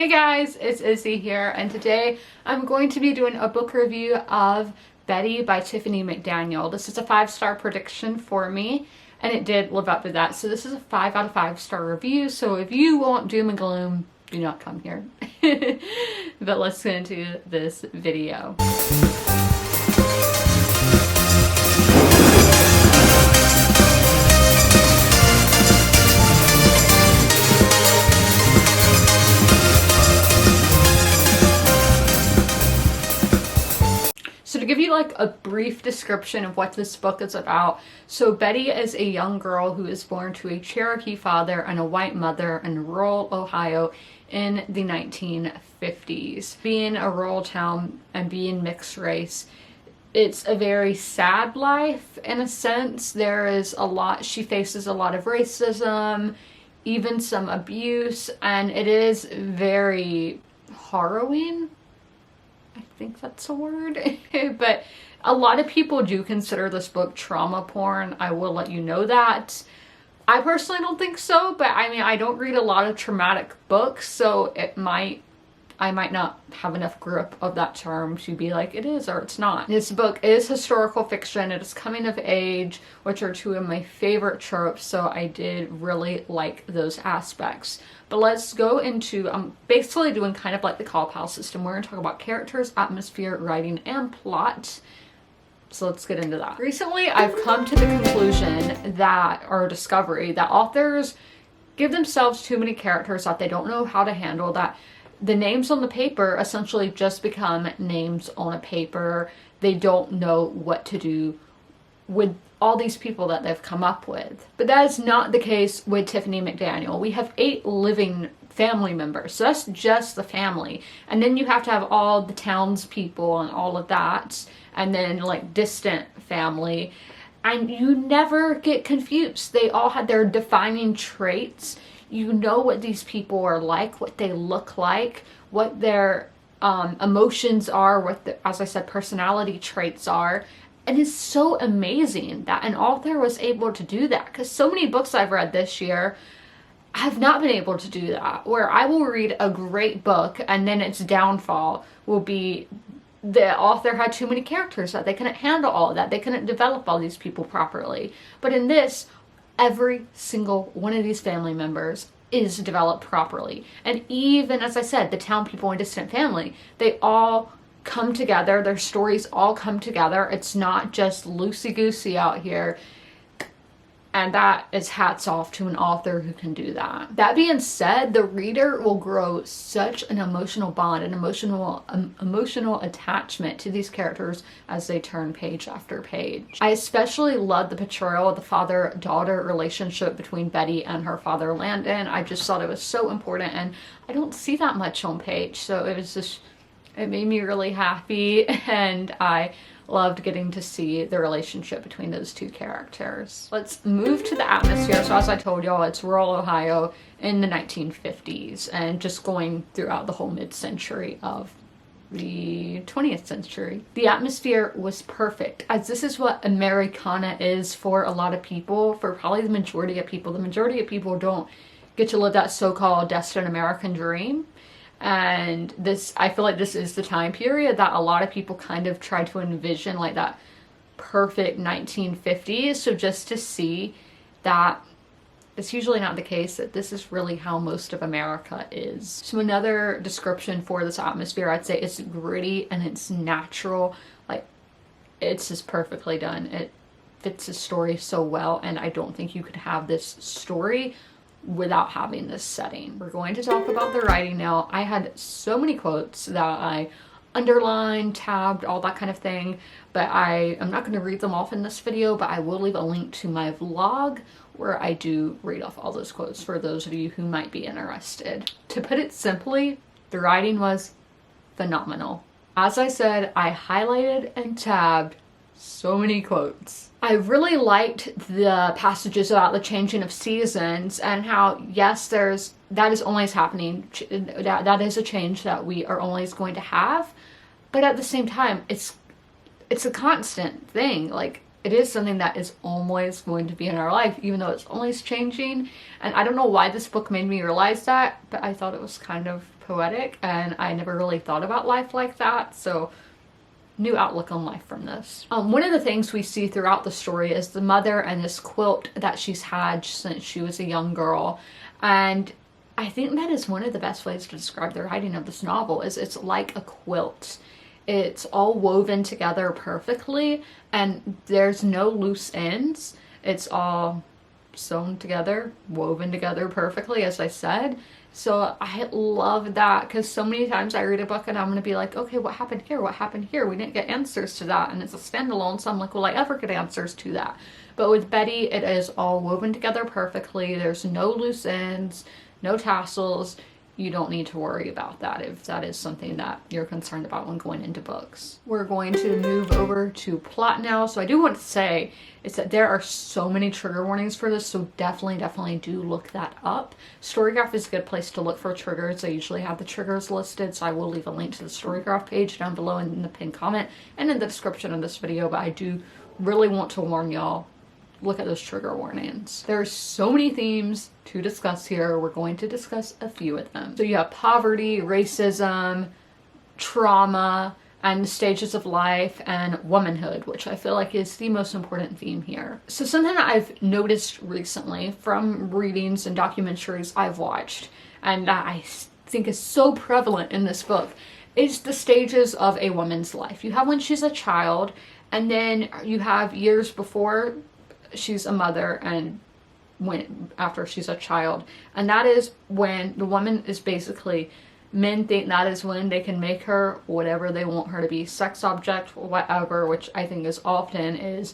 Hey guys, it's Izzy here, and today I'm going to be doing a book review of Betty by Tiffany McDaniel. This is a 5-star prediction for me, and it did live up to that. So this is a 5 out of 5-star review, so if you want doom and gloom, do not come here. But let's get into this video. So to give you like a brief description of what this book is about, so Betty is a young girl who is born to a Cherokee father and a white mother in rural Ohio in the 1950s. Being a rural town and being mixed race, it's a very sad life in a sense. There is a lot, she faces a lot of racism, even some abuse, and it is very harrowing. I think that's a word. But a lot of people do consider this book trauma porn. I will let you know that. I personally don't think so, but I mean, I don't read a lot of traumatic books, so I might not have enough grip of that term to be like it is or it's not. This book is historical fiction. It is coming of age, which are two of my favorite tropes, so I did really like those aspects. But let's go into, I'm basically doing kind of like the call pal system. We're going to talk about characters, atmosphere, writing, and plot. So let's get into that. Recently, I've come to the conclusion that, or discovery, that authors give themselves too many characters that they don't know how to handle, that the names on the paper essentially just become names on a paper. They don't know what to do with all these people that they've come up with. But that is not the case with Tiffany McDaniel. We have 8 living family members, so that's just the family. And then you have to have all the townspeople and all of that, and then like distant family. And you never get confused. They all have their defining traits. You know what these people are like, what they look like, what their emotions are, what the, as I said, personality traits are. And it's so amazing that an author was able to do that, because so many books I've read this year have not been able to do that, where I will read a great book and then its downfall will be the author had too many characters, that they couldn't handle all of that, they couldn't develop all these people properly. But in this, every single one of these family members is developed properly. And even, as I said, the town people and distant family, they all come together, their stories all come together. It's not just loosey-goosey out here. And that is hats off to an author who can do that. That being said, the reader will grow such an emotional bond, an emotional attachment to these characters as they turn page after page. I especially love the portrayal of the father-daughter relationship between Betty and her father, Landon. I just thought it was so important, and I don't see that much on page, so it was just, it made me really happy, and I loved getting to see the relationship between those two characters. Let's move to the atmosphere. So as I told y'all, it's rural Ohio in the 1950s and just going throughout the whole mid-century of the 20th century. The atmosphere was perfect, as this is what Americana is for a lot of people, for probably the majority of people. The majority of people don't get to live that so-called destined American dream. And this, I feel like this is the time period that a lot of people kind of try to envision, like that perfect 1950s. So just to see that it's usually not the case, that this is really how most of America is. So another description for this atmosphere, I'd say it's gritty and it's natural. Like, it's just perfectly done. It fits the story so well, and I don't think you could have this story without having this setting. We're going to talk about the writing now. I had so many quotes that I underlined, tabbed, all that kind of thing, but I'm not going to read them off in this video, but I will leave a link to my vlog where I do read off all those quotes for those of you who might be interested. To put it simply, the writing was phenomenal. As I said, I highlighted and tabbed so many quotes. I really liked the passages about the changing of seasons and how, yes, that is always happening. That is a change that we are always going to have. But at the same time, it's a constant thing. Like, it is something that is always going to be in our life, even though it's always changing. And I don't know why this book made me realize that, but I thought it was kind of poetic, and I never really thought about life like that. So new outlook on life from this. One of the things we see throughout the story is the mother and this quilt that she's had since she was a young girl. And I think that is one of the best ways to describe the writing of this novel, is it's like a quilt. It's all woven together perfectly, and there's no loose ends. It's all sewn together, woven together perfectly, as I said. So I love that, because so many times I read a book and I'm going to be like, okay, what happened here? What happened here? We didn't get answers to that. And it's a standalone, so I'm like, will I ever get answers to that? But with Betty, it is all woven together perfectly. There's no loose ends, no tassels. You don't need to worry about that if that is something that you're concerned about when going into books. We're going to move over to plot now. So I do want to say is that there are so many trigger warnings for this, so definitely do look that up. StoryGraph is a good place to look for triggers. They usually have the triggers listed, so I will leave a link to the StoryGraph page down below in the pinned comment and in the description of this video, but I do really want to warn y'all, look at those trigger warnings. There's so many themes to discuss here. We're going to discuss a few of them. So you have poverty, racism, trauma, and stages of life, and womanhood, which I feel like is the most important theme here. So something that I've noticed recently from readings and documentaries I've watched, and that I think is so prevalent in this book, is the stages of a woman's life. You have when she's a child, and then you have years before she's a mother, and after she's a child. And that is when the woman is basically, men think that is when they can make her whatever they want her to be, sex object, whatever, which I think is often is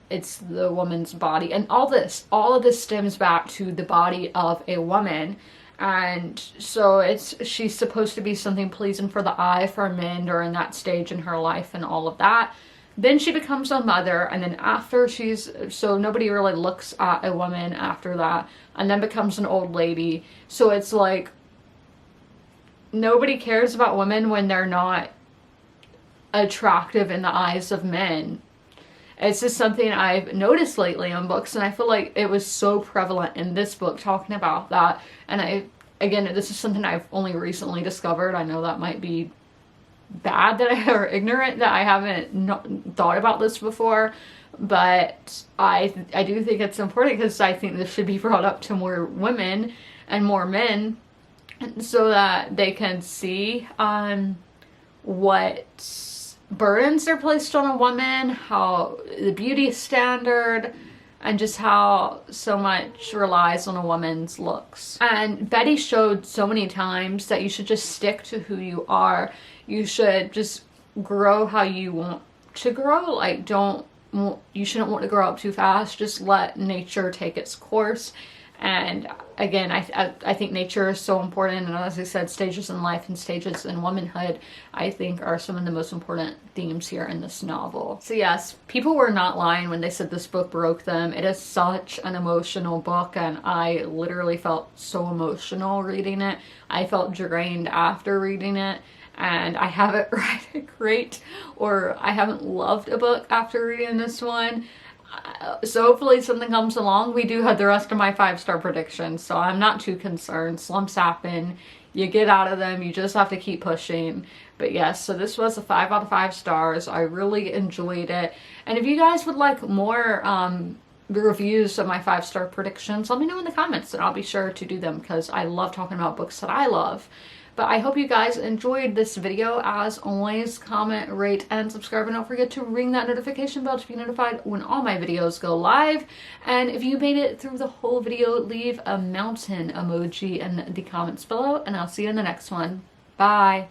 it's the woman's body. And all of this stems back to the body of a woman. And so she's supposed to be something pleasing for the eye for men during that stage in her life and all of that. Then she becomes a mother, and then after so nobody really looks at a woman after that, and then becomes an old lady. So it's like, nobody cares about women when they're not attractive in the eyes of men. It's just something I've noticed lately in books, and I feel like it was so prevalent in this book talking about that. And again, this is something I've only recently discovered. I know that might be bad or ignorant that I haven't thought about this before, but I do think it's important, because I think this should be brought up to more women and more men, so that they can see what burdens are placed on a woman, how the beauty standard, and just how so much relies on a woman's looks. And Betty showed so many times that you should just stick to who you are. You should just grow how you want to grow. Like, you shouldn't want to grow up too fast. Just let nature take its course. And again, I think nature is so important. And as I said, stages in life and stages in womanhood, I think, are some of the most important themes here in this novel. So yes, people were not lying when they said this book broke them. It is such an emotional book, and I literally felt so emotional reading it. I felt drained after reading it. And I haven't read a great, or I haven't loved a book after reading this one. So hopefully something comes along. We do have the rest of my 5-star predictions, so I'm not too concerned. Slumps happen. You get out of them. You just have to keep pushing. But yes, so this was a 5 out of 5 stars. I really enjoyed it. And if you guys would like more reviews of my 5-star predictions, let me know in the comments, and I'll be sure to do them, because I love talking about books that I love. But I hope you guys enjoyed this video. As always, comment, rate, and subscribe. And don't forget to ring that notification bell to be notified when all my videos go live. And if you made it through the whole video, leave a mountain emoji in the comments below. And I'll see you in the next one. Bye.